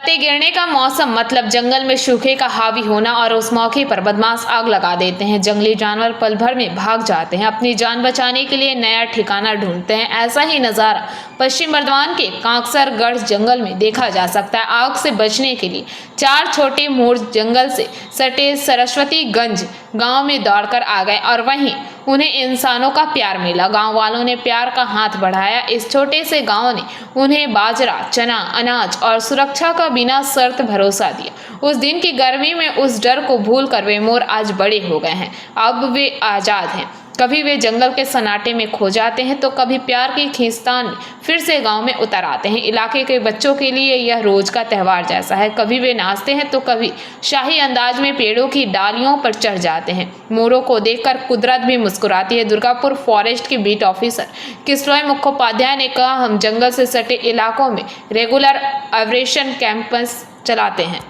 पत्ते गिरने का मौसम मतलब जंगल में सूखे का हावी होना और उस मौके पर बदमाश आग लगा देते हैं। जंगली जानवर पल भर में भाग जाते हैं, अपनी जान बचाने के लिए नया ठिकाना ढूंढते हैं। ऐसा ही नज़ारा पश्चिम बर्धमान के कांकसरगढ़ जंगल में देखा जा सकता है। आग से बचने के लिए 4 छोटे मोर जंगल से सटे सरस्वतीगंज गांव में दौड़कर आ गए और वहीं उन्हें इंसानों का प्यार मिला। गांव वालों ने प्यार का हाथ बढ़ाया। इस छोटे से गांव ने उन्हें बाजरा, चना, अनाज और सुरक्षा का बिना शर्त भरोसा दिया। उस दिन की गर्मी में उस डर को भूलकर वे मोर आज बड़े हो गए हैं। अब वे आज़ाद हैं। कभी वे जंगल के सन्नाटे में खो जाते हैं तो कभी प्यार की खींचतान में फिर से गांव में उतर आते हैं। इलाके के बच्चों के लिए यह रोज का त्यौहार जैसा है। कभी वे नाचते हैं तो कभी शाही अंदाज में पेड़ों की डालियों पर चढ़ जाते हैं। मोरों को देखकर कुदरत भी मुस्कुराती है। दुर्गापुर फॉरेस्ट के बीट ऑफिसर किशोर मुखोपाध्याय ने कहा, हम जंगल से सटे इलाकों में रेगुलर ऑपरेशन कैंपस चलाते हैं।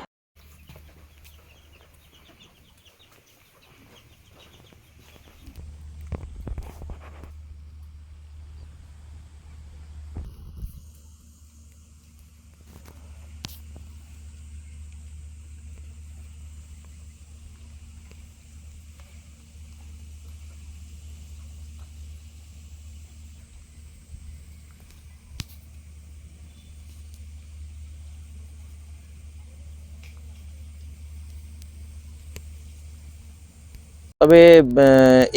তবে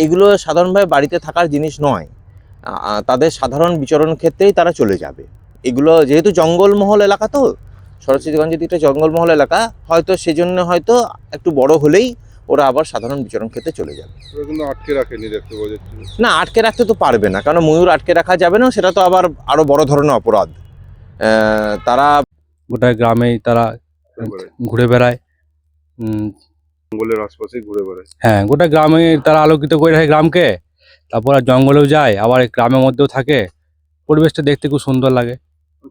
এগুলো সাধারণভাবে বাড়িতে থাকার জিনিস নয়। তাদের সাধারণ বিচরণ ক্ষেত্রেই তারা চলে যাবে। এগুলো যেহেতু জঙ্গলমহল এলাকা, তো সরস্বতীগঞ্জ যদি একটা জঙ্গলমহল এলাকা, হয়তো সেজন্য হয়তো একটু বড় হলেই ওরা আবার সাধারণ বিচরণ ক্ষেত্রে চলে যাবে। কিন্তু আটকে রাখেনি দেখতে পাওয়া যাচ্ছে। না, আটকে রাখতে তো পারবে না, কারণ ময়ূর আটকে রাখা যাবে না, সেটা তো আবার আরো বড় ধরনের অপরাধ। তারা গোটা গ্রামেই তারা ঘুরে বেড়ায়। জঙ্গলের আশপাশে ঘুরে বেড়ায়। হ্যাঁ, গোটা গ্রামে তারা আলোকিত করে রাখে গ্রামকে। তারপর আর জঙ্গলেও যায়, আবার গ্রামের মধ্যেও থাকে। পরিবেশটা দেখতে খুব সুন্দর লাগে।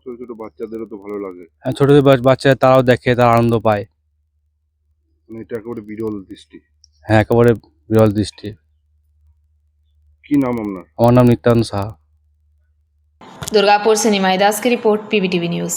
ছোট ছোট বাচ্চাদেরও তো ভালো লাগে। হ্যাঁ, ছোট ছোট বাচ্চা তারাও দেখে, তারা আনন্দ পায়। এটা একেবারে বিরল দৃষ্টি। হ্যাঁ, একেবারে বিরল দৃষ্টি। কি নাম আপনার? আমার নাম নিত্যানন্দ সাহা। दुर्गापुर से निमाई दास की रिपोर्ट, पीबीटीवी न्यूज़।